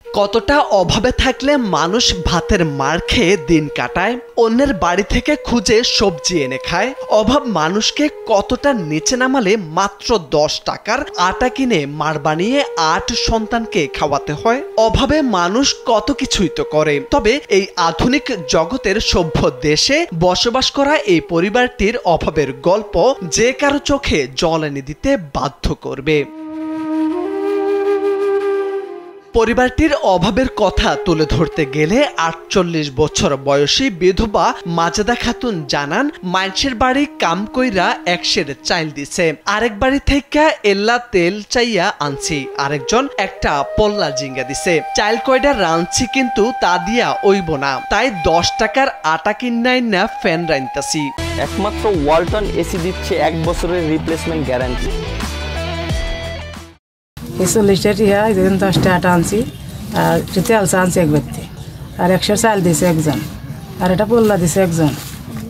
কতটা অভাবে থাকলে মানুষ ভাতের মার খেয়ে দিন কাটায়, অন্যের বাড়ি থেকে খুঁজে সবজি এনে খায়। অভাব মানুষকে কতটা নিচে নামালে মাত্র 10 টাকার আটা কিনে মার বানিয়ে 8 সন্তানকে খাওয়াতে হয়। অভাবে মানুষ কত কিছুই তো করে, তবে এই আধুনিক জগতের সভ্য দেশে বসবাস করা এই পরিবারটির অভাবের গল্প যে কারো চোখে জল এনে দিতে বাধ্য করবে। পরিবারটির অভাবের কথা তুলে ধরতে গেলে 48 বছর বয়সী বিধবা মাজেদা খাতুন জানান, মানুষের বাড়ি কাম কইরা 1 সের চাইল দিছে, আরেক বাড়ি থেকে এল্লা তেল চাইয়া আনছি, আরেকজন একটা পল্লা জিঙ্গা দিছে। চাইল কয়টা রাঁধছি কিন্তু তা দিয়া ওইব না, তাই 10 টাকার আটা কিনাই না ফ্যান রাইনতাছি। একমাত্র ওয়ালটন এসি দিচ্ছে 1 বছরের রিপ্লেসমেন্ট গ্যারান্টি। 40টা টিয়া 10টা আটা আনছি, আর তেল চা আনছি 1 ব্যক্তি, আর 100 চাল দিছে একজন, আর এটা পল্লা দিছে একজন,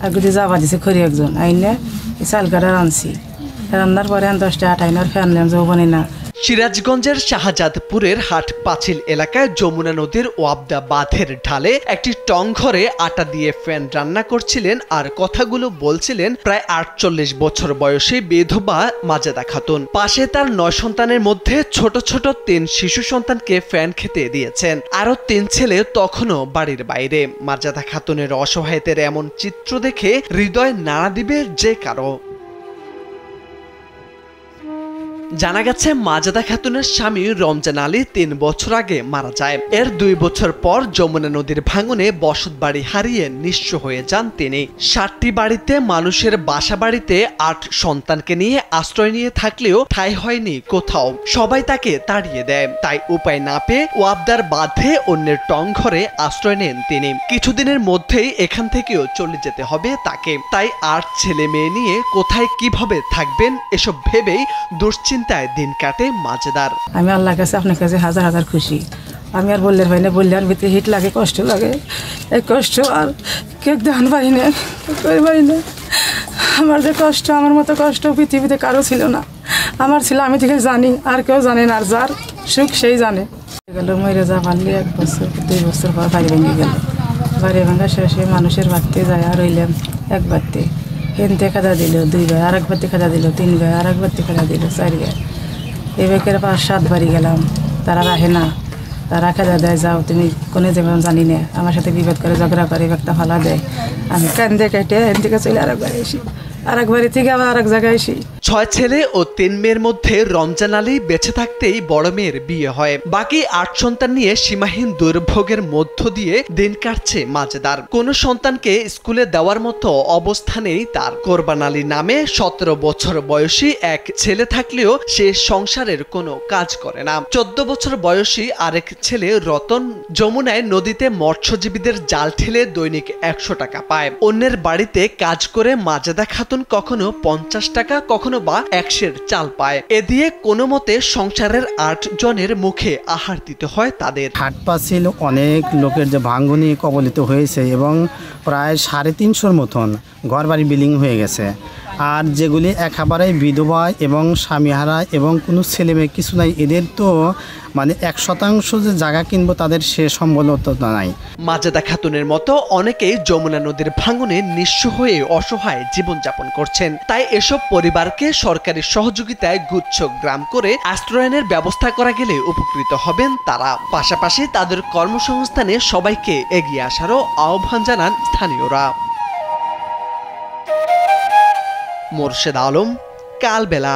আর গুটি জাবা দিছে খড়ি একজন। আইনে চাল কাটা আনছি, রান্নার পরে 10টা আটা আইনার ফ্যান লেন যৌবনি না। সিরাজগঞ্জের শাহজাদপুরের হাট পাঁচিল এলাকায় যমুনা নদীর ওয়াবদা বাঁধের ঢালে একটি টং ঘরে আটা দিয়ে ফ্যান রান্না করছিলেন আর কথাগুলো বলছিলেন প্রায় 48 বছর বয়সী বিধবা মাজেদা খাতুন। পাশে তার 9 সন্তানের মধ্যে ছোট ছোট 3 শিশু সন্তানকে ফ্যান খেতে দিয়েছেন, আরো 3 ছেলে তখনও বাড়ির বাইরে। মাজেদা খাতুনের অসহায়তার এমন চিত্র দেখে হৃদয় নাড়া দিবে যে কারো। জানা গেছে, মাজেদা খাতুনের স্বামী রমজান আলী 3 বছর আগে মারা যায়। এর 2 বছর পর যমুনা নদীর ভাঙনে বসত বাড়ি হারিয়ে নিঃস্ব হয়ে যান তিনি। 7টি বাড়িতে মানুষের বাসা বাড়িতে 8 সন্তানকে নিয়ে আশ্রয় নিয়ে থাকলেও ঠাঁই হয়নি কোথাও, সবাই তাকে তাড়িয়ে দেয়। তাই উপায় না পেয়ে ওয়াবদার বাঁধে অন্যের টং ঘরে আশ্রয় নেন তিনি। কিছুদিনের মধ্যেই এখান থেকেও চলে যেতে হবে তাকে। তাই 8 ছেলে মেয়ে নিয়ে কোথায় কিভাবে থাকবেন এসব ভেবেই দুশ্চিন্তায় দিন কাটে মাজেদার। আমি আল্লাহর কাছে আপনার কাছে হাজার হাজার খুশি। আমি আর বললে ভাই না, বললে আর ভিতরে হিট লাগে, কষ্ট লাগে। এই কষ্ট আর কেউ দেখান পারি না, পারি না। আমার যে কষ্ট, আমার মতো কষ্ট পৃথিবীতে কারো ছিল না। আমার ছিল, আমি থেকে জানি, আর কেউ জানে না। আর যার সুখ সেই জানে। গেল মরে যা পারলি 1 বছর 2 বছর পর বাড়ি ভেঙে গেল। বাড়ি ভাঙা শেষে মানুষের বাড়িতে যায় আর রইলাম 1 বাড়িতে। হেনতে খাদা দিল 2 ভাই, আর 1 বাড়িতে খাদা দিল 3 ভাই, আর 1 বাড়িতে খাদা দিল 4 ভাই। এই বেকের 5-7 বাড়ি গেলাম, তারা রাখে না, তারা খাদা দেয় যাও তুমি কোনে যাবেন জানি না, আমার সাথে বিবাদ করে ঝগড়া করে একটা ফালা দেয়। আমি কান্দে কেটে হেন থেকে চলে আরেক বাড়ি আসি, আরেক বাড়ি থেকে আবার আরেক জায়গায় আসি। 6 ছেলে ও 3 মেয়ের মধ্যে রমজান আলী বেঁচে থাকতেই বড় মেয়ের বিয়ে হয়। বাকি 8 সন্তান নিয়ে সীমাহীন দুর্ভোগের মধ্য দিয়ে দিন কাটছে মাজেদার। কোনো সন্তানকে স্কুলে দেওয়ার মতো অবস্থা নেই তার। কোরবান আলী নামে 17 বছর বয়সী এক ছেলে থাকলেও সে সংসারের কোনো কাজ করে না। 14 বছর বয়সী আরেক ছেলে রতন যমুনায় নদীতে মৎস্যজীবীদের জাল ঠেলে দৈনিক 100 টাকা পায়। অন্যের বাড়িতে কাজ করে মাজেদা খাতুন কখনো 50 টাকা, কখনো বা 1 সের চাল পায়। এ দিয়ে কোনো মতে সংসারের 8 জনের মুখে আহার দিতে হয় তাদের। হাট পাঁচিল অনেক লোকের যে ভাঙনে কবলিত হয়েছে এবং প্রায় 350-র মতন ঘরবাড়ি বিল্ডিং হয়ে গেছে। আর যেগুলি একেবারে বিধবা এবং স্বামীহারা এবং কোনো ছেলে মেয়ে কিছু নাই, এদের তো মানে 1% যে জায়গা কিনবো তাদের সে সম্বলতা নাই। মাজেদা খাতুনের মতো অনেকেই যমুনা নদীর ভাঙনে নিঃস্ব হয়ে অসহায় জীবনযাপন করছেন। তাই এসব পরিবারকে সরকারি সহযোগিতায় গুচ্ছগ্রাম করে আশ্রয়ের ব্যবস্থা করা গেলে উপকৃত হবেন তারা। পাশাপাশি তাদের কর্মসংস্থানে সবাইকে এগিয়ে আসারও আহ্বান জানান স্থানীয়রা। মোরশেদ আলম, কালবেলা।